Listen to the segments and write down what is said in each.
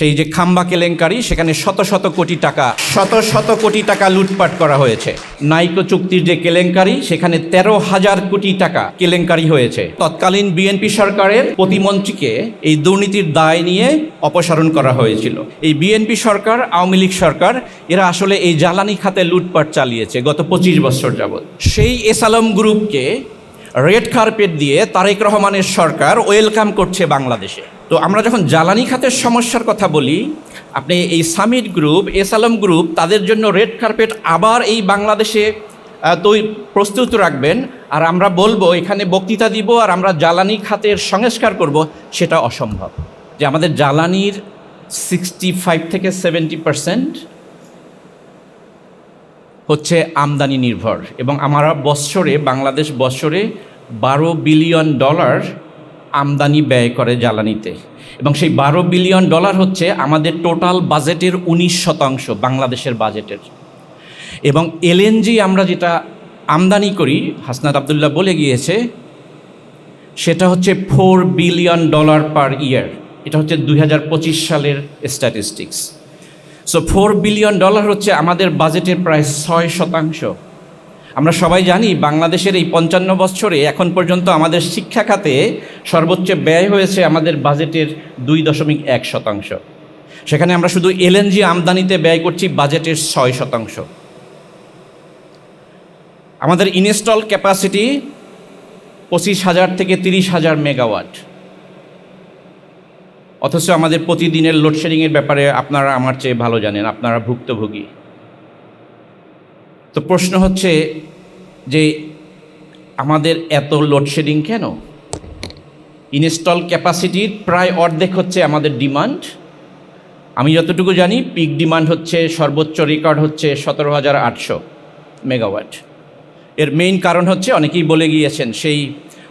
সেই যে খাম্বা কেলেঙ্কারি, সেখানে শত শত কোটি টাকা লুটপাট করা হয়েছে। নাইকো চুক্তির যে কেলেঙ্কারি, সেখানে 13,000 কোটি টাকা কেলেঙ্কারি হয়েছে। তৎকালীন বিএনপি সরকারের প্রতিমন্ত্রীকে এই দুর্নীতির দায় নিয়ে অপসারণ করা হয়েছিল। এই বিএনপি সরকার, আওয়ামী লীগ সরকার, এরা আসলে এই জ্বালানি খাতে লুটপাট চালিয়েছে গত 25 বছর যাবৎ। সেই এস আলম গ্রুপকে রেড কার্পেট দিয়ে তারেক রহমানের সরকার ওয়েলকাম করছে বাংলাদেশে। তো আমরা যখন জ্বালানি খাতের সমস্যার কথা বলি, আপনি এই summit group, S Alam group, তাদের জন্য রেড কার্পেট আবার এই বাংলাদেশে প্রস্তুত রাখবেন, আর আমরা বলবো এখানে বক্তৃতা দিব আর আমরা জ্বালানি খাতের সংস্কার করব, সেটা অসম্ভব। যে আমাদের জ্বালানির 65 থেকে 70% হচ্ছে আমদানি নির্ভর, এবং আমরা বাংলাদেশ বৎসরে $12 বিলিয়ন আমদানি ব্যয় করে জ্বালানিতে, এবং সেই $12 বিলিয়ন হচ্ছে আমাদের টোটাল বাজেটের 19% বাংলাদেশের বাজেটের। এবং এলএনজি আমরা যেটা আমদানি করি, হাসনাত আবদুল্লাহ বলে গিয়েছে, সেটা হচ্ছে $4 বিলিয়ন পার ইয়ার। এটা হচ্ছে 2025 সালের স্ট্যাটিস্টিক্স। সো $4 বিলিয়ন হচ্ছে আমাদের বাজেটের প্রায় 6%। আমরা সবাই জানি বাংলাদেশের এই 55 বছরে এখন পর্যন্ত আমাদের শিক্ষা খাতে সর্বোচ্চ ব্যয় হয়েছে আমাদের বাজেটের 2.1%। সেখানে আমরা শুধু এলএনজি আমদানিতে ব্যয় করছি বাজেটের 6%। আমাদের ইনস্টল ক্যাপাসিটি 25,000 থেকে 30,000 মেগাওয়াট, অথচ আমাদের প্রতিদিনের লোডশেডিংয়ের ব্যাপারে আপনারা আমার চেয়ে ভালো জানেন, আপনারা ভুক্তভোগী। তো প্রশ্ন হচ্ছে যে আমাদের এত লোডশেডিং কেন? ইনস্টল ক্যাপাসিটির প্রায় অর্ধেক হচ্ছে আমাদের ডিমান্ড। আমি যতটুকু জানি পিক ডিমান্ড হচ্ছে, সর্বোচ্চ রেকর্ড হচ্ছে 17,800 মেগাওয়াট। এর মেইন কারণ হচ্ছে, অনেকেই বলে গিয়েছেন, সেই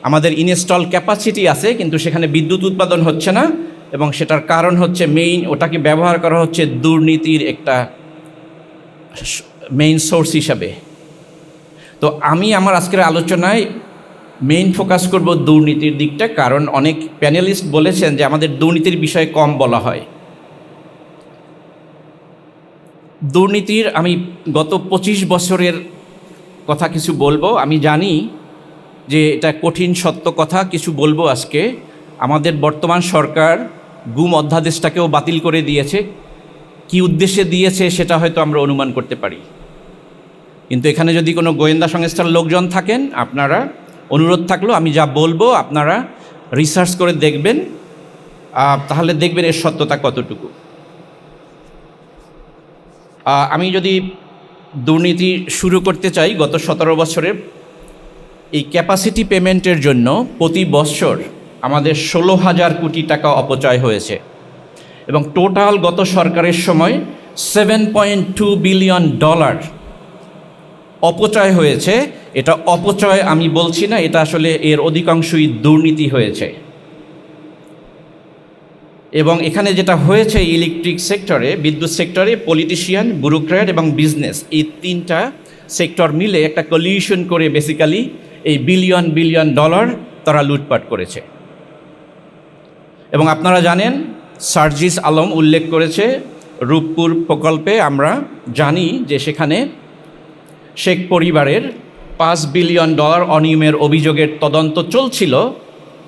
আমাদের ইনস্টল ক্যাপাসিটি আছে কিন্তু সেখানে বিদ্যুৎ উৎপাদন হচ্ছে না, এবং সেটার কারণ হচ্ছে ওটাকে ব্যবহার করা হচ্ছে দুর্নীতির একটা মেইন সোর্স হিসাবে। তো আমি আমার আজকের আলোচনায় মেইন ফোকাস করব দুর্নীতির দিকটা, কারণ অনেক প্যানেলিস্ট বলেছেন যে আমাদের দুর্নীতির বিষয়ে কম বলা হয়। দুর্নীতির আমি গত 25 বছরের কথা কিছু বলবো। আমি জানি যে এটা কঠিন সত্য কথা, কিছু বলবো আজকে। আমাদের বর্তমান সরকার গুম অধ্যাদেশটাকেও বাতিল করে দিয়েছে। কি উদ্দেশ্যে দিয়েছে সেটা হয়তো আমরা অনুমান করতে পারি, কিন্তু এখানে যদি কোনো গোয়েন্দা সংস্থার লোকজন থাকেন, আপনারা, অনুরোধ থাকলো, আমি যা বলবো আপনারা রিসার্চ করে দেখবেন, তাহলে দেখবেন এর সত্যতা কতটুকু। আমি যদি দুর্নীতি শুরু করতে চাই, গত 17 বছরের এই ক্যাপাসিটি পেমেন্টের জন্য প্রতি বছর আমাদের 16,000 কোটি টাকা অপচয় হয়েছে, এবং টোটাল গত সরকারের সময় $7.2 বিলিয়ন অপচয় হয়েছে। এটা অপচয় আমি বলছি না, এটা আসলে এর অধিকাংশই দুর্নীতি হয়েছে। এবং এখানে যেটা হয়েছে, ইলেকট্রিক সেক্টরে, বিদ্যুৎ সেক্টরে, পলিটিশিয়ান, ব্যুরোক্র্যাট এবং বিজনেস, এই 3টা সেক্টর মিলে একটা কলিউশন করে বেসিক্যালি এই বিলিয়ন তারা লুটপাট করেছে। এবং আপনারা জানেন, সার্জিস আলম উল্লেখ করেছে, রূপপুর প্রকল্পে আমরা জানি যে সেখানে শেখ পরিবারের $5 বিলিয়ন অনিয়মের অভিযোগের তদন্ত চলছিল,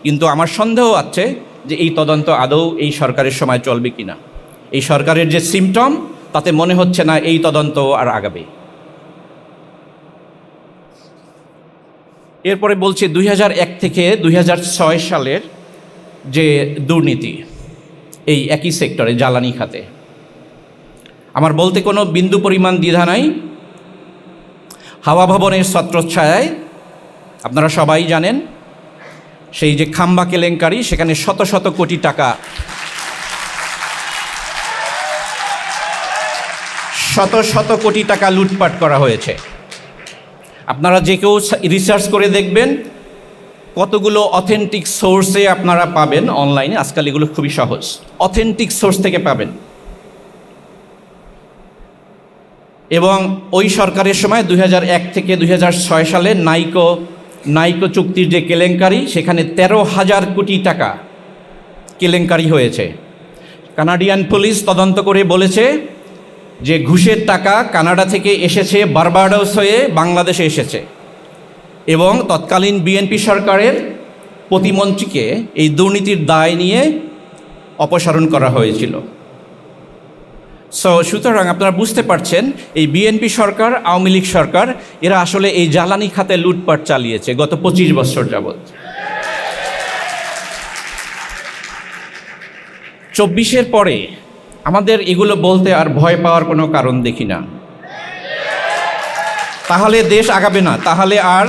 কিন্তু আমার সন্দেহ আছে যে এই তদন্ত আদৌ এই সরকারের সময় চলবে কিনা। এই সরকারের যে সিমটম, তাতে মনে হচ্ছে না এই তদন্ত আর আগাবে। এরপরে বলছে 2001 থেকে 2006 সালের যে দুর্নীতি এই একই সেক্টরে, জ্বালানি খাতে, আমার বলতে কোনো বিন্দু পরিমাণ দ্বিধা নাই। হাওয়া ভবনের ছত্রছায়ায় আপনারা সবাই জানেন, সেই যে খাম্বা কেলেঙ্কারি, সেখানে শত কোটি টাকা লুটপাট করা হয়েছে। আপনারা যে কেউ রিসার্চ করে দেখবেন, কতগুলো অথেন্টিক সোর্সে আপনারা পাবেন অনলাইনে, আজকাল এগুলো খুবই সহজ, অথেন্টিক সোর্স থেকে পাবেন। এবং ওই সরকারের সময় 2001 থেকে 2006 সালে নাইকো চুক্তির যে কেলেঙ্কারি, সেখানে 13,000 কোটি টাকা কেলেঙ্কারি হয়েছে। কানাডিয়ান পুলিশ তদন্ত করে বলেছে যে ঘুষের টাকা কানাডা থেকে এসেছে, বার্বাডোস হয়ে বাংলাদেশে এসেছে, এবং তৎকালীন বিএনপি সরকারের প্রতিমন্ত্রীকে এই দুর্নীতির দায় নিয়ে অপসারণ করা হয়েছিল। সুতরাং আপনারা বুঝতে পারছেন এই বিএনপি সরকার, আওয়ামী লীগ সরকার, এরা আসলে এই জ্বালানি খাতে লুটপাট চালিয়েছে গত 25 বছর যাবৎ। 24-এর পরে আমাদের এগুলো বলতে আর ভয় পাওয়ার কোনো কারণ দেখি না। তাহলে দেশ আগাবে না, তাহলে আর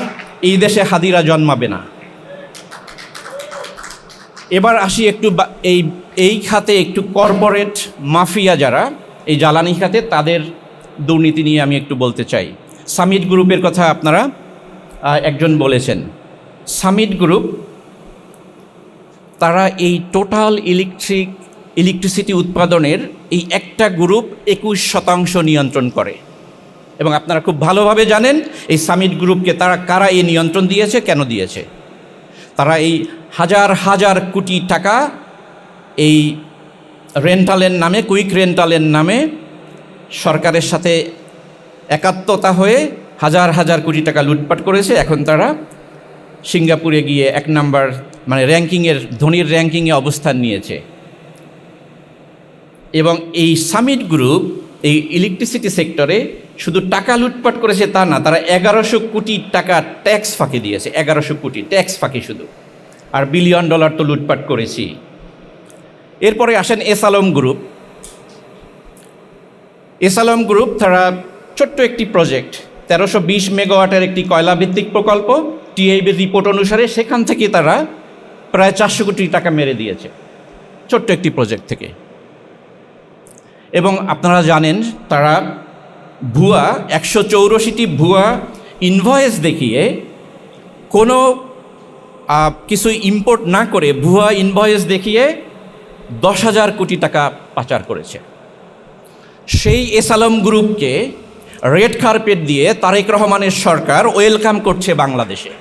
এই দেশে হাদিরা জন্মাবে না। এবার আসি একটু এই খাতে একটু কর্পোরেট মাফিয়া যারা এই জ্বালানি খাতে, তাদের দুর্নীতি নিয়ে আমি একটু বলতে চাই। সামিট গ্রুপের কথা আপনারা একজন বলেছেন। সামিট গ্রুপ তারা এই টোটাল ইলেকট্রিসিটি উৎপাদনের এই একটা গ্রুপ 21% নিয়ন্ত্রণ করে, এবং আপনারা খুব ভালোভাবে জানেন এই সামিট গ্রুপকে কারা এই নিয়ন্ত্রণ দিয়েছে, কেন দিয়েছে। তারা এই হাজার হাজার কোটি টাকা এই রেন্টালের নামে, কুইক রেন্টালের নামে সরকারের সাথে একাত্মতা হয়ে হাজার হাজার কোটি টাকা লুটপাট করেছে। এখন তারা সিঙ্গাপুরে গিয়ে 1 নাম্বার মানে ধনীর র্যাঙ্কিংয়ে অবস্থান নিয়েছে। এবং এই সামিট গ্রুপ এই ইলেকট্রিসিটি সেক্টরে শুধু টাকা লুটপাট করেছে তা না, তারা 1100 কোটি টাকা ট্যাক্স ফাঁকি দিয়েছে। 1100 কোটি ট্যাক্স ফাঁকি শুধু, আর $1 বিলিয়ন তো লুটপাট করেছি। এরপরে আসেন S Alam group. S Alam group তারা ছোট্ট একটি প্রজেক্ট, 1320 মেগাওয়াটের একটি কয়লাভিত্তিক প্রকল্প, টিআইবির রিপোর্ট অনুসারে সেখান থেকে তারা প্রায় 400 কোটি টাকা মেরে দিয়েছে, ছোট্ট একটি প্রজেক্ট থেকে। এবং আপনারা জানেন তারা ভুয়া 184টি ভুয়া ইনভয়েস দেখিয়ে কোনো কিছু ইম্পোর্ট না করে ভুয়া ইনভয়েস দেখিয়ে 10,000 কোটি টাকা পাচার করেছে। সেই এস আলম গ্রুপকে রেড কার্পেট দিয়ে তারেক রহমানের সরকার ওয়েলকাম করছে বাংলাদেশে।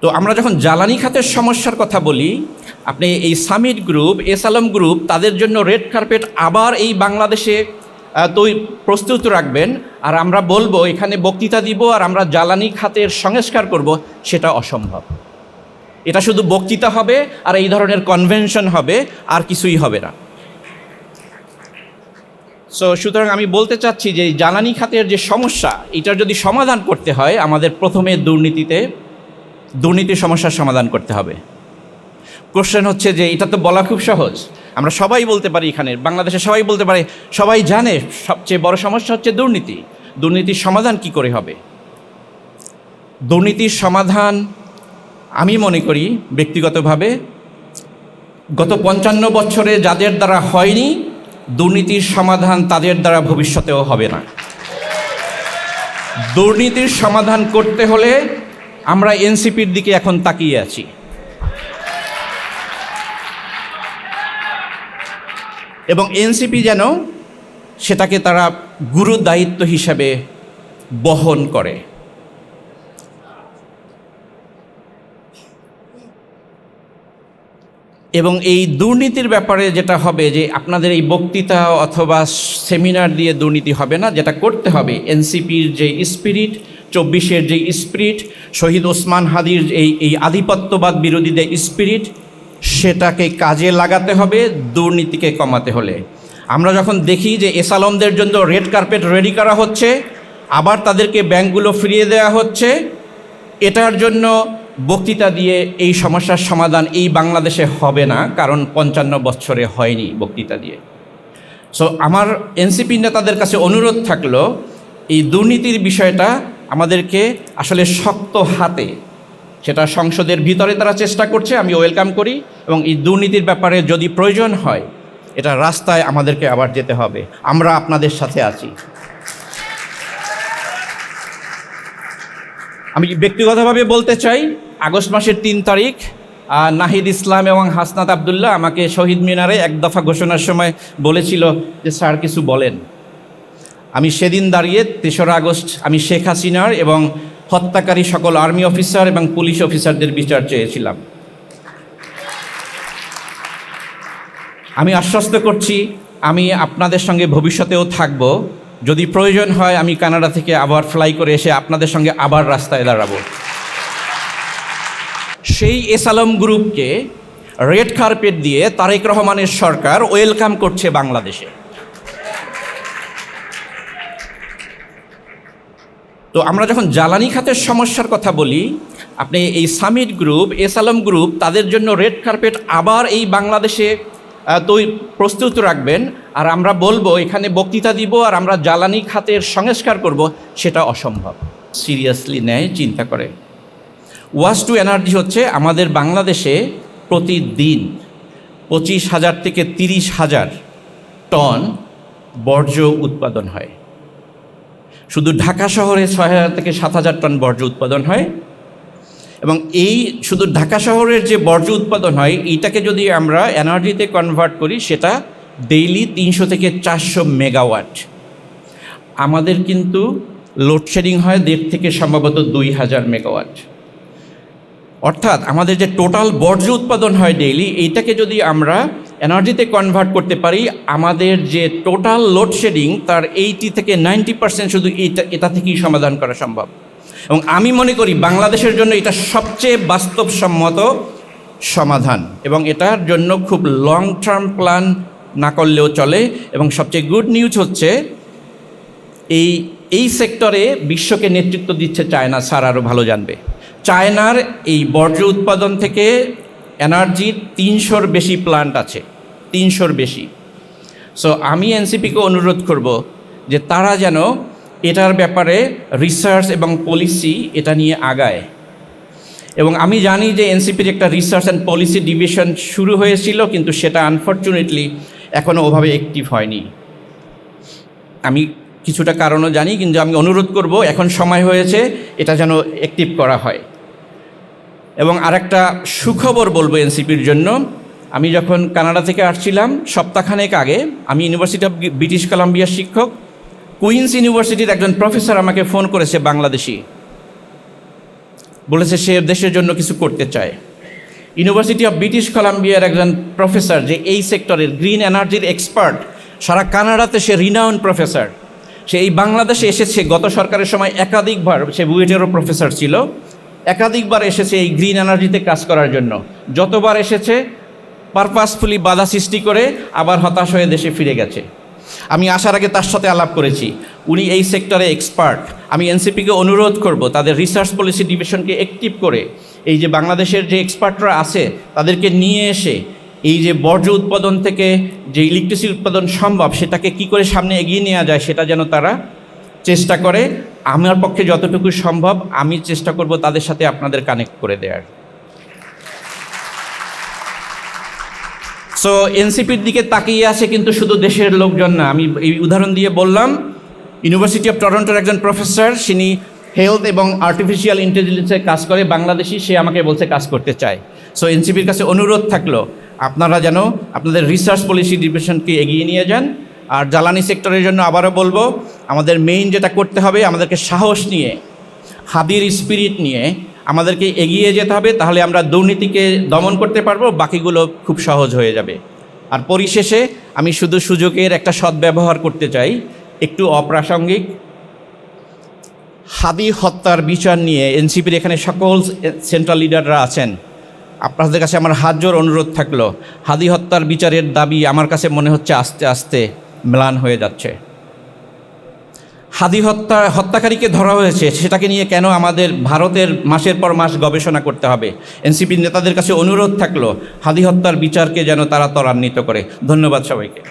তো আমরা যখন জ্বালানি খাতের সমস্যার কথা বলি, আপনি এই summit group, S Alam group, তাদের জন্য রেড কার্পেট আবার এই বাংলাদেশে প্রস্তুত রাখবেন, আর আমরা বলবো এখানে বক্তৃতা দিব আর আমরা জ্বালানি খাতের সংস্কার করব, সেটা অসম্ভব। এটা শুধু বক্তৃতা হবে আর এই ধরনের কনভেনশন হবে, আর কিছুই হবে না। সুতরাং আমি বলতে চাচ্ছি যে জ্বালানি খাতের যে সমস্যা, এটার যদি সমাধান করতে হয়, আমাদের প্রথমে দুর্নীতির সমস্যার সমাধান করতে হবে। কোশ্চেন হচ্ছে যে এটা তো বলা খুব সহজ, আমরা সবাই বলতে পারি, এখানে বাংলাদেশে সবাই বলতে পারে, সবাই জানে সবচেয়ে বড় সমস্যা হচ্ছে দুর্নীতি। দুর্নীতির সমাধান কি করে হবে? দুর্নীতির সমাধান আমি মনে করি ব্যক্তিগতভাবে গত 55 বছরে যাদের দ্বারা হয়নি, দুর্নীতির সমাধান তাদের দ্বারা ভবিষ্যতেও হবে না। দুর্নীতির সমাধান করতে হলে আমরা এনসিপির দিকে এখন তাকিয়ে আছি। এবং এনসিপি যেন সেটাকে তারা গুরু দায়িত্ব হিসাবে বহন করে। এবং এই দুর্নীতির ব্যাপারে যেটা হবে যে আপনাদের এই বক্তৃতা অথবা সেমিনার দিয়ে দুর্নীতি হবে না, যেটা করতে হবে এনসিপির যে স্পিরিট, 24-এর যে স্পিরিট, শহীদ ওসমান হাদির এই আধিপত্যবাদ বিরোধীদের স্পিরিট, সেটাকে কাজে লাগাতে হবে দুর্নীতিকে কমাতে হলে। আমরা যখন দেখি যে এস আলমদের জন্য রেড কার্পেট রেডি করা হচ্ছে, আবার তাদেরকে ব্যাংকগুলো ফিরিয়ে দেওয়া হচ্ছে, এটার জন্য বক্তৃতা দিয়ে এই সমস্যার সমাধান এই বাংলাদেশে হবে না, কারণ 55 বছরে হয়নি বক্তৃতা দিয়ে। আমার এনসিপি নেতাদের কাছে অনুরোধ থাকলো, এই দুর্নীতির বিষয়টা আমাদেরকে আসলে শক্ত হাতে, সেটা সংসদের ভিতরে তারা চেষ্টা করছে, আমি ওয়েলকাম করি, এবং এই দুর্নীতির ব্যাপারে যদি প্রয়োজন হয় এটা রাস্তায় আমাদেরকে আবার যেতে হবে। আমরা আপনাদের সাথে আছি। আমি ব্যক্তিগতভাবে বলতে চাই, আগস্ট মাসের 3 তারিখ নাহিদ ইসলাম এবং হাসনাত আবদুল্লাহ আমাকে শহীদ মিনারে 1 দফা ঘোষণার সময় বলেছিল যে স্যার কিছু বলেন। আমি সেদিন দাঁড়িয়ে 3রা আগস্ট আমি শেখ হাসিনার এবং হত্যাকারী সকল আর্মি অফিসার এবং পুলিশ অফিসারদের বিচার চেয়েছিলাম। আমি আশ্বস্ত করছি আমি আপনাদের সঙ্গে ভবিষ্যতেও থাকব। যদি প্রয়োজন হয় আমি কানাডা থেকে আবার ফ্লাই করে এসে আপনাদের সঙ্গে আবার রাস্তায় দাঁড়াবো। সেই এস আলম গ্রুপকে রেড কার্পেট দিয়ে তারেক রহমানের সরকার ওয়েলকাম করছে বাংলাদেশে। তো আমরা যখন জ্বালানি খাতের সমস্যার কথা বলি, আপনি এই summit group, S Alam group তাদের জন্য রেড কার্পেট আবার এই বাংলাদেশে প্রস্তুত রাখবেন, আর আমরা বলবো এখানে বক্তৃতা দিব আর আমরা জ্বালানি খাতের সংস্কার করব, সেটা অসম্ভব। সিরিয়াসলি নেয়, চিন্তা করে। ওয়াস্ট টু এনার্জি হচ্ছে আমাদের বাংলাদেশে প্রতিদিন 25,000 থেকে 30,000 টন বর্জ্য উৎপাদন হয়। শুধু ঢাকা শহরে 6,000 থেকে 7,000 টন বর্জ্য উৎপাদন হয়। এবং এই শুধু ঢাকা শহরের যে বর্জ্য উৎপাদন হয়, এইটাকে যদি আমরা এনার্জিতে কনভার্ট করি, সেটা ডেইলি 300 থেকে 400 মেগাওয়াট। আমাদের কিন্তু লোডশেডিং হয় 1.5 থেকে সম্ভবত 2,000 মেগাওয়াট। অর্থাৎ আমাদের যে টোটাল বর্জ্য উৎপাদন হয় ডেইলি, এইটাকে যদি আমরা এনার্জিতে কনভার্ট করতে পারি, আমাদের যে টোটাল লোডশেডিং তার 80 থেকে 90% শুধু এটা থেকেই সমাধান করা সম্ভব। এবং আমি মনে করি বাংলাদেশের জন্য এটা সবচেয়ে বাস্তবসম্মত সমাধান, এবং এটার জন্য খুব লং টার্ম প্ল্যান না করলেও চলে। এবং সবচেয়ে গুড নিউজ হচ্ছে এই সেক্টরে বিশ্বকে নেতৃত্ব দিচ্ছে চায়না। স্যার আরও ভালো জানবে, চায়নার এই বর্জ্য উৎপাদন থেকে এনার্জির 300-র বেশি প্ল্যান্ট আছে, 300-র বেশি। সো আমি এনসিপিকে অনুরোধ করব যে তারা যেন এটার ব্যাপারে রিসার্চ এবং পলিসি এটা নিয়ে আগায়। এবং আমি জানি যে এনসিপির একটা রিসার্চ অ্যান্ড পলিসি ডিভিশন শুরু হয়েছিল, কিন্তু সেটা আনফর্চুনেটলি এখনও ওভাবে অ্যাক্টিভ হয়নি। আমি কিছুটা কারণও জানি, কিন্তু আমি অনুরোধ করব এখন সময় হয়েছে এটা যেন অ্যাক্টিভ করা হয়। এবং আরেকটা সুখবর বলবো এনসিপির জন্য, আমি যখন কানাডা থেকে আসছিলাম সপ্তাহখানেক আগে, আমি ইউনিভার্সিটি অফ ব্রিটিশ কলাম্বিয়ার শিক্ষক, কুইন্স ইউনিভার্সিটির একজন প্রফেসর আমাকে ফোন করেছে, বাংলাদেশি, বলেছে সে দেশের জন্য কিছু করতে চায়। ইউনিভার্সিটি অফ ব্রিটিশ কলাম্বিয়ার একজন প্রফেসর যে এই সেক্টরের গ্রিন এনার্জির এক্সপার্ট, সারা কানাডাতে সে রিনাউন্ড প্রফেসর, সে এই বাংলাদেশে এসেছে গত সরকারের সময় একাধিকবার, সে বুয়েটেরও প্রফেসর ছিল, একাধিকবার এসেছে এই গ্রিন এনার্জিতে কাজ করার জন্য। যতবার এসেছে পারপাসফুলি বাধা সৃষ্টি করে আবার হতাশ হয়ে দেশে ফিরে গেছে। আমি আসার আগে তার সাথে আলাপ করেছি, উনি এই সেক্টরে এক্সপার্ট। আমি এনসিপিকে অনুরোধ করব তাদের রিসার্চ পলিসি ডিভিশনকে অ্যাক্টিভ করে এই যে বাংলাদেশের যে এক্সপার্টরা আছে তাদেরকে নিয়ে এসে এই যে বর্জ্য উৎপাদন থেকে যে ইলেকট্রিসিটি উৎপাদন সম্ভব সেটাকে কি করে সামনে এগিয়ে নেওয়া যায় সেটা যেন তারা চেষ্টা করে। আমার পক্ষে যতটুকু সম্ভব আমি চেষ্টা করব তাদের সাথে আপনাদের কানেক্ট করে দেওয়ার। সো এনসিপির দিকে তাকিয়ে আছে কিন্তু শুধু দেশের লোকজন না। আমি এই উদাহরণ দিয়ে বললাম, ইউনিভার্সিটি অফ টরন্টোর একজন প্রফেসর, তিনি হেলথ এবং আর্টিফিশিয়াল ইন্টেলিজেন্সে কাজ করে, বাংলাদেশি, সে আমাকে বলছে কাজ করতে চায়। সো এনসিপির কাছে অনুরোধ থাকলো আপনারা যেন আপনাদের রিসার্চ পলিসি ডিভিশনকে এগিয়ে নিয়ে যান। আর জ্বালানি সেক্টরের জন্য আবারও বলবো, আমাদের মেইন যেটা করতে হবে, আমাদেরকে সাহস নিয়ে, হাদির স্পিরিট নিয়ে আমাদেরকে এগিয়ে যেতে হবে, তাহলে আমরা দুর্নীতিকে দমন করতে পারবো, বাকিগুলো খুব সহজ হয়ে যাবে। আর পরিশেষে আমি শুধু সুযোগের একটা সদ্ব্যবহার করতে চাই, একটু অপ্রাসঙ্গিক। হাদি হত্যার বিচার নিয়ে এনসিপির এখানে সকল সেন্ট্রাল লিডাররা আছেন, আপনাদের কাছে আমার হাত জোর অনুরোধ থাকলো, হাদি হত্যার বিচারের দাবি আমার কাছে মনে হচ্ছে আস্তে আস্তে ম্লান হয়ে যাচ্ছে। হাদি হত্যাকারীকে ধরা হয়েছে, সেটাকে নিয়ে কেন আমাদের ভারতের মাসের পর মাস গবেষণা করতে হবে? এনসিপির নেতাদের কাছে অনুরোধ থাকলো হাদি হত্যার বিচারকে যেন তারা ত্বরান্বিত করে। ধন্যবাদ সবাইকে।